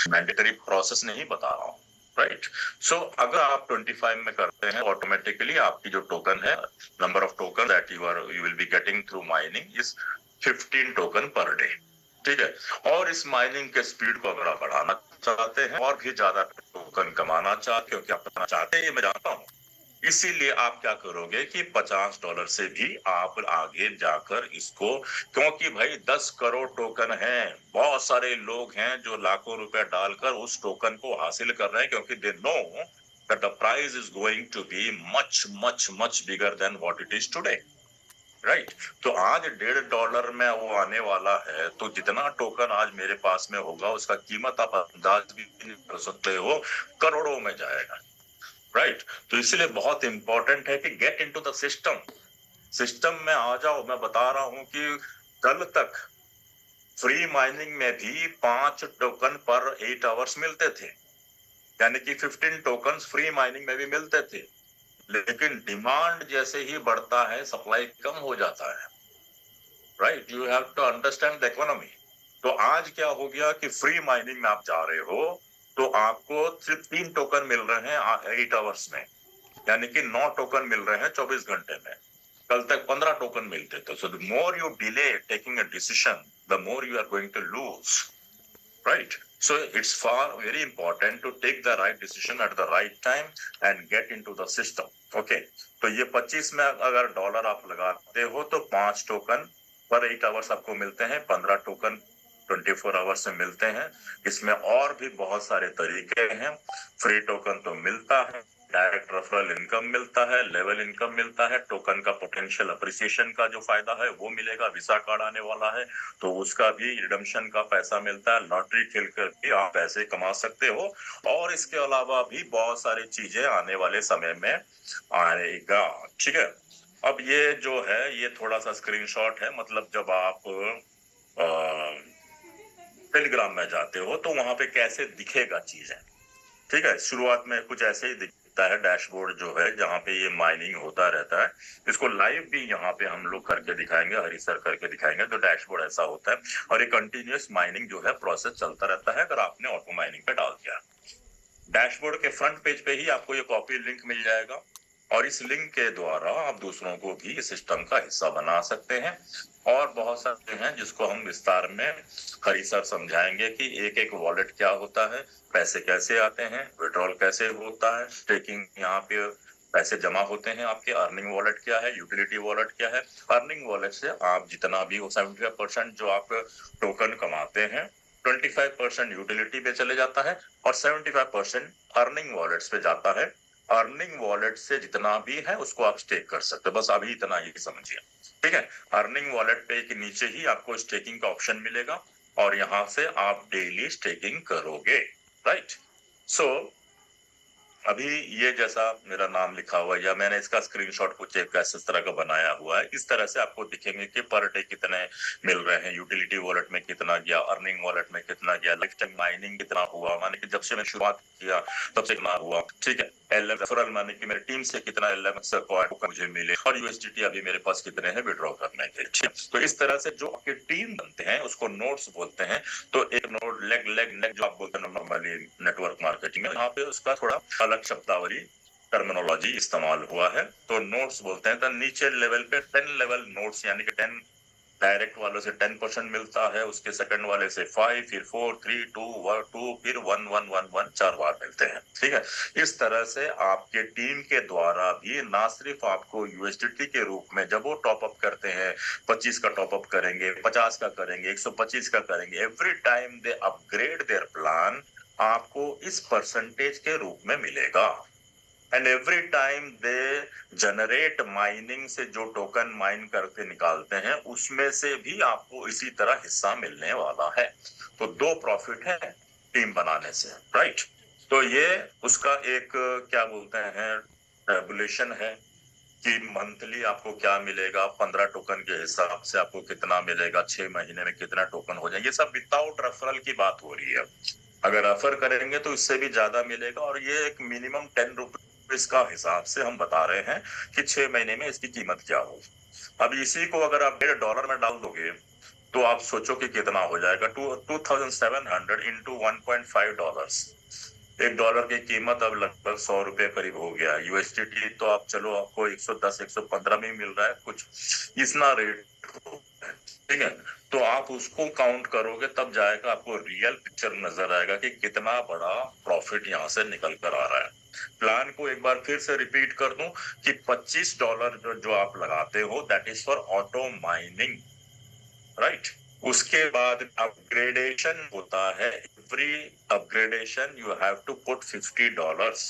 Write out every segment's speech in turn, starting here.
Mandatory process नहीं बता रहा हूँ, राइट। सो अगर आप 25 में करते हैं, ऑटोमेटिकली आपकी जो टोकन है, number of token that you will be getting through mining is 15 token per day, ठीक है। और इस माइनिंग के स्पीड को अगर आप बढ़ाना चाहते हैं और भी ज्यादा टोकन कमाना चाहते, क्योंकि आप बताना चाहते हैं, ये मैं जानता हूँ, इसीलिए आप क्या करोगे कि $50 से भी आप आगे जाकर इसको, क्योंकि भाई 10 करोड़ टोकन हैं, बहुत सारे लोग हैं जो लाखों रुपए डालकर उस टोकन को हासिल कर रहे हैं, क्योंकि they know that the price is going to be much much much bigger than what it is today, right. तो आज $1.5 में वो आने वाला है, तो जितना टोकन आज मेरे पास में होगा उसका कीमत आप अंदाज भी नहीं कर सकते हो, करोड़ों में जाएगा, राइट। तो इसलिए बहुत इंपॉर्टेंट है कि get into the system, system में आ जाओ। मैं बता रहा हूं कि कल तक फ्री माइनिंग में भी 5 टोकन पर 8 आवर्स मिलते थे, यानी कि 15 टोकन फ्री माइनिंग में भी मिलते थे, लेकिन डिमांड जैसे ही बढ़ता है सप्लाई कम हो जाता है, right. You have to understand the economy. तो आज क्या हो गया कि फ्री माइनिंग में आप जा रहे हो तो आपको सिर्फ 3 टोकन मिल रहे हैं 8 आवर्स में, यानी कि 9 टोकन मिल रहे हैं 24 घंटे में। कल तक 15 टोकन मिलते थे। So the more you delay taking a decision, the more you are going to lose, right? So it's far very important to take the right decision at the right time and get into the system. Okay, तो ये 25 में अगर dollar आप लगाते हो तो 5 token पर 8 hours आपको मिलते हैं, 15 टोकन 24 आवर्स में मिलते हैं। इसमें और भी बहुत सारे तरीके हैं। फ्री टोकन तो मिलता है, डायरेक्ट रेफरल इनकम मिलता है, लेवल इनकम मिलता है, टोकन का पोटेंशियल अप्रिसिएशन का जो फायदा है वो मिलेगा, विसा कार्ड आने वाला है तो उसका भी रिडम्पशन का पैसा मिलता है, लॉटरी खेल कर भी आप पैसे कमा सकते हो, और इसके अलावा भी बहुत सारी चीजें आने वाले समय में आएगा, ठीक है। अब ये जो है ये थोड़ा सा स्क्रीनशॉट है, मतलब जब आप टेलीग्राम में जाते हो तो वहां पे कैसे दिखेगा चीजें, ठीक है। शुरुआत में कुछ ऐसे ही दिखता है डैशबोर्ड जो है, जहाँ पे ये माइनिंग होता रहता है। इसको लाइव भी यहाँ पे हम लोग करके दिखाएंगे, हरी सर करके दिखाएंगे। तो डैशबोर्ड ऐसा होता है और ये कंटिन्यूअस माइनिंग जो है प्रोसेस चलता रहता है, अगर आपने ऑटो माइनिंग पे डाल दिया। डैशबोर्ड के फ्रंट पेज पे ही आपको ये कॉपी लिंक मिल जाएगा और इस लिंक के द्वारा आप दूसरों को भी इस सिस्टम का हिस्सा बना सकते हैं। और बहुत सारे हैं जिसको हम विस्तार में हरी सर समझाएंगे कि एक एक वॉलेट क्या होता है, पैसे कैसे आते हैं, विड्रॉल कैसे होता है, स्टेकिंग यहाँ पे पैसे जमा होते हैं आपके, अर्निंग वॉलेट क्या है, यूटिलिटी वॉलेट क्या है। अर्निंग वॉलेट से आप जितना भी 75% जो आप टोकन कमाते हैं 25% यूटिलिटी पे चले जाता है और 75% अर्निंग वॉलेट्स पे जाता है। अर्निंग वॉलेट से जितना भी है उसको आप स्टेक कर सकते हो, बस अभी इतना ही समझिए, ठीक है। अर्निंग वॉलेट पे के नीचे ही आपको स्टेकिंग का ऑप्शन मिलेगा और यहाँ से आप डेली स्टेकिंग करोगे, राइट। सो अभी ये जैसा मेरा नाम लिखा हुआ है या मैंने इसका स्क्रीनशॉट कुछ एक ऐसे तरह का बनाया हुआ है, इस तरह से आपको दिखेंगे कि पर डे कितने मिल रहे हैं, यूटिलिटी वॉलेट में कितना गया, अर्निंग वॉलेट में कितना गया, लाइफ टाइम माइनिंग कितना हुआ, माने कि जब से मैं शुरुआत किया तब से कितना हुआ, ठीक है। एलएम रेफरल माने कि मेरी टीम से कितना एलएम मुझे मिले और यूएसडीटी अभी मेरे पास कितने हैं विड्रॉ करने के, ठीक है। तो इस तरह से जो आपकी टीम बनते हैं उसको नोड्स बोलते हैं। तो एक नोड लेग लेग लेग जो आप बोलते हैं नॉर्मली नेटवर्क मार्केटिंग में, यहाँ पे उसका थोड़ा अलग शब्दावली टर्मिनोलॉजी इस्तेमाल हुआ है, तो नोड्स बोलते हैं। तो नीचे लेवल पे 10 लेवल नोड्स यानी कि 10 डायरेक्ट वालों से 10% मिलता है, उसके सेकंड वाले से 5, फिर 4, 3, 2, 2, फिर 1, 1, 1, 1 4 बार मिलते हैं, ठीक है। इस तरह से आपके टीम के द्वारा भी ना सिर्फ आपको यूएसडीटी के रूप में जब वो टॉपअप करते हैं 25 का टॉपअप करेंगे, 50 का करेंगे, 125 का करेंगे, every time they upgrade their plan आपको इस परसेंटेज के रूप में मिलेगा। And every time they generate mining से जो टोकन माइन करके निकालते हैं उसमें से भी आपको इसी तरह हिस्सा मिलने वाला है। तो 2 प्रॉफिट है टीम बनाने से, राइट। तो ये उसका एक क्या बोलते हैं रेगुलेशन है कि मंथली आपको क्या मिलेगा, 15 टोकन के हिसाब से आपको कितना मिलेगा, 6 महीने में कितना टोकन हो जाए, ये सब विदाउट रेफरल की बात हो रही है। अगर रेफर करेंगे तो इससे भी ज्यादा मिलेगा और ये एक मिनिमम 10 रुपीज का हिसाब से हम बता रहे हैं कि 6 महीने में इसकी कीमत क्या हो। अब इसी को अगर आप $1.5 में डाल दोगे तो आप सोचो कि कितना हो जाएगा। 2700 इंटू $1.5। $1 की कीमत अब लगभग 100 रुपए करीब हो गया। यूएसडीटी तो आप चलो आपको 110 115 में मिल रहा है, कुछ इतना रेट, ठीक है। तो आप उसको काउंट करोगे तब जाएगा आपको रियल पिक्चर नजर आएगा कि कितना बड़ा प्रॉफिट यहाँ से निकल कर आ रहा है। प्लान को एक बार फिर से रिपीट कर दूं कि $25 जो आप लगाते हो that is for auto mining, right. उसके बाद अपग्रेडेशन होता है। Every upgradation you have to put $50।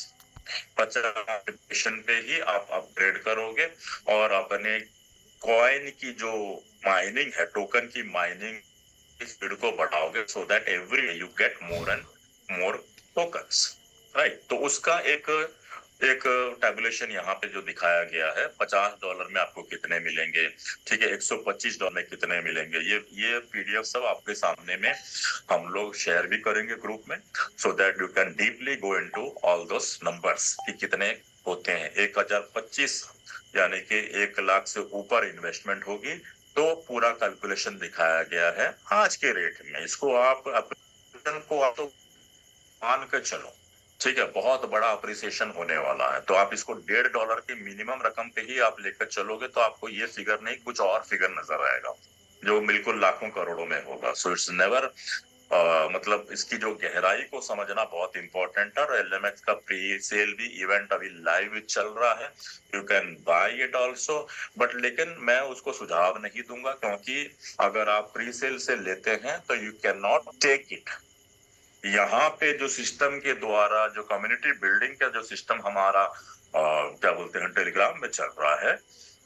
50 पे ही आप अपग्रेड करोगे और अपने कॉइन की जो माइनिंग है, टोकन की माइनिंग स्पीड को बढ़ाओगे, so that every you get more and more tokens, right. तो उसका एक एक टेबुलेशन यहाँ पे जो दिखाया गया है, $50 में आपको कितने मिलेंगे, ठीक है, $125 में कितने मिलेंगे, ये पीडीएफ सब आपके सामने में हम लोग शेयर भी करेंगे ग्रुप में, so that you can deeply go into all those numbers कि कितने होते हैं। 1025 यानी कि 1 लाख से ऊपर इन्वेस्टमेंट होगी तो पूरा कैलकुलेशन दिखाया गया है आज के रेट में। इसको आप तो मान के चलो, ठीक है, बहुत बड़ा अप्रिसिएशन होने वाला है। तो आप इसको $1.5 की मिनिमम रकम पे ही आप लेकर चलोगे तो आपको ये फिगर नहीं कुछ और फिगर नजर आएगा जो बिल्कुल लाखों करोड़ों में होगा। सो इट्स नेवर मतलब इसकी जो गहराई को समझना बहुत इंपॉर्टेंट है। और एलएमएक्स का प्री सेल भी इवेंट अभी लाइव चल रहा है, you can buy it also, but लेकिन मैं उसको सुझाव नहीं दूंगा क्योंकि अगर आप प्री सेल से लेते हैं तो you can not take it. यहाँ पे जो सिस्टम के द्वारा जो कम्युनिटी बिल्डिंग का जो सिस्टम हमारा क्या बोलते हैं टेलीग्राम में चल रहा है,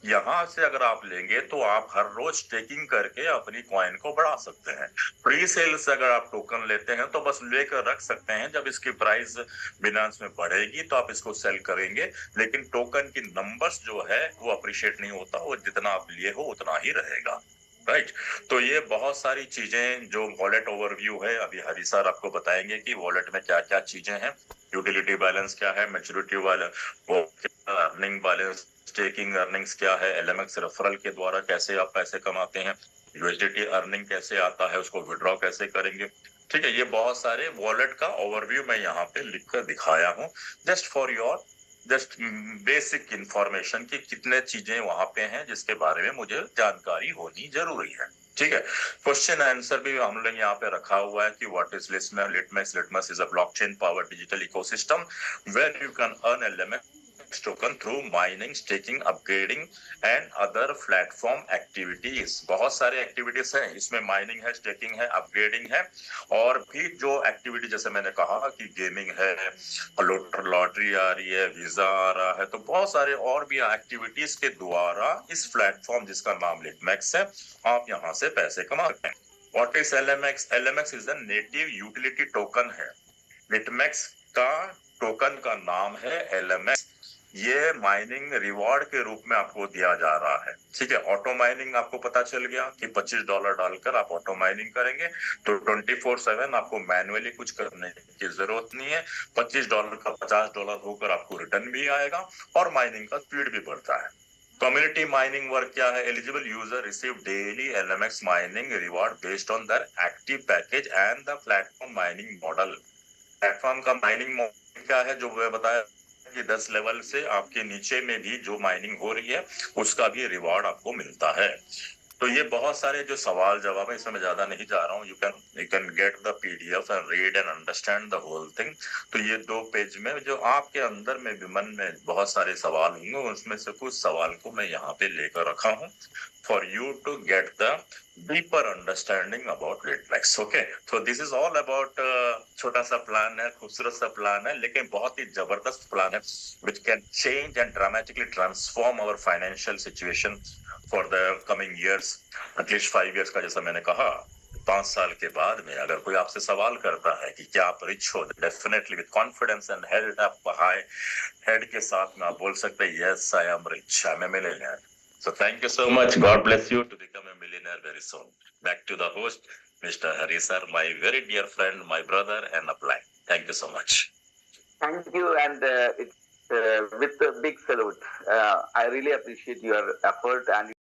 यहाँ से अगर आप लेंगे तो आप हर रोज टेकिंग करके अपनी कॉइन को बढ़ा सकते हैं। प्री सेल से अगर आप टोकन लेते हैं तो बस लेकर रख सकते हैं, जब इसकी प्राइस बिनांस में बढ़ेगी तो आप इसको सेल करेंगे, लेकिन टोकन की नंबर्स जो है वो अप्रिशिएट नहीं होता, वो जितना आप लिए हो उतना ही रहेगा, राइट। तो ये बहुत सारी चीजें जो वॉलेट ओवरव्यू है, अभी हरी सर आपको बताएंगे कि वॉलेट में क्या क्या चीजें हैं, यूटिलिटी बैलेंस क्या है, मैच्योरिटी वाला वो अर्निंग बैलेंस, स्टेकिंग अर्निंग्स क्या है, एलएमएक्स रेफरल के द्वारा कैसे आप पैसे कमाते हैं, यूएसडीटी अर्निंग कैसे आता है, उसको विड्रॉ कैसे करेंगे, ठीक है। ये बहुत सारे वॉलेट का ओवरव्यू मैं यहाँ पे लिखकर दिखाया हूँ, just for your just basic information कि कितने चीजें वहां पे हैं जिसके बारे में मुझे जानकारी होनी जरूरी है, ठीक है। क्वेश्चन आंसर भी हम लोग यहाँ पे रखा हुआ है कि what is litmus is a blockchain power digital ecosystem where you can earn LMX token through mining, staking, upgrading and other platform activities. बहुत सारे एक्टिविटीज हैं इसमें, माइनिंग है, स्टेकिंग है, अपग्रेडिंग है, और भी जो एक्टिविटी जैसे मैंने कहा कि गेमिंग है, लॉटरी आ रही है, वीजा आ रहा है, तो बहुत सारे और भी एक्टिविटीज के द्वारा इस प्लेटफॉर्म जिसका नाम लिटमैक्स है आप यहाँ से पैसे कमा सकते हैं। What is LMX? LMX is a native utility token है। लिटमैक्स का टोकन का नाम है एलएमएक्स। ये माइनिंग रिवॉर्ड के रूप में आपको दिया जा रहा है, ठीक है। ऑटो माइनिंग आपको पता चल गया कि $25 डालकर आप ऑटो माइनिंग करेंगे तो 24/7 आपको मैनुअली कुछ करने की जरूरत नहीं है। $25 का $50 होकर आपको रिटर्न भी आएगा और माइनिंग का स्पीड भी बढ़ता है। कम्युनिटी माइनिंग वर्क क्या है? Eligible user receive daily LMX mining reward based on their active package and the platform mining model. Platform का माइनिंग मॉडल क्या है जो मैं बताया कि 10 लेवल से आपके नीचे में भी जो माइनिंग हो रही है उसका भी रिवॉर्ड आपको मिलता है। तो ये बहुत सारे जो सवाल जवाब है, इसमें मैं ज्यादा नहीं जा रहा हूँ। You can get the PDF and read and understand the whole thing. तो ये 2 पेज में जो आपके अंदर में भी मन में बहुत सारे सवाल होंगे, उसमें से कुछ सवाल को मैं यहाँ पे लेकर रखा हूँ for you to get the deeper understanding about Litmix. Okay, so this is all about छोटा सा प्लान है, खूबसूरत सा प्लान है, लेकिन बहुत ही जबरदस्त प्लान है which can change and dramatically transform our financial situation for the coming years, at least 5 years का। जैसा मैंने कहा 5 साल के बाद में अगर कोई आपसे सवाल करता है कि क्या आप रिच हो, definitely with confidence and head up high head के साथ में आप बोल सकते हैं yes I am rich, I am a millionaire. So thank you so much. God bless you to become a millionaire very soon. Back to the host, Mr. Hari sir, my very dear friend, my brother, and apply. Thank you so much. Thank you, and it's with a big salute. I really appreciate your effort and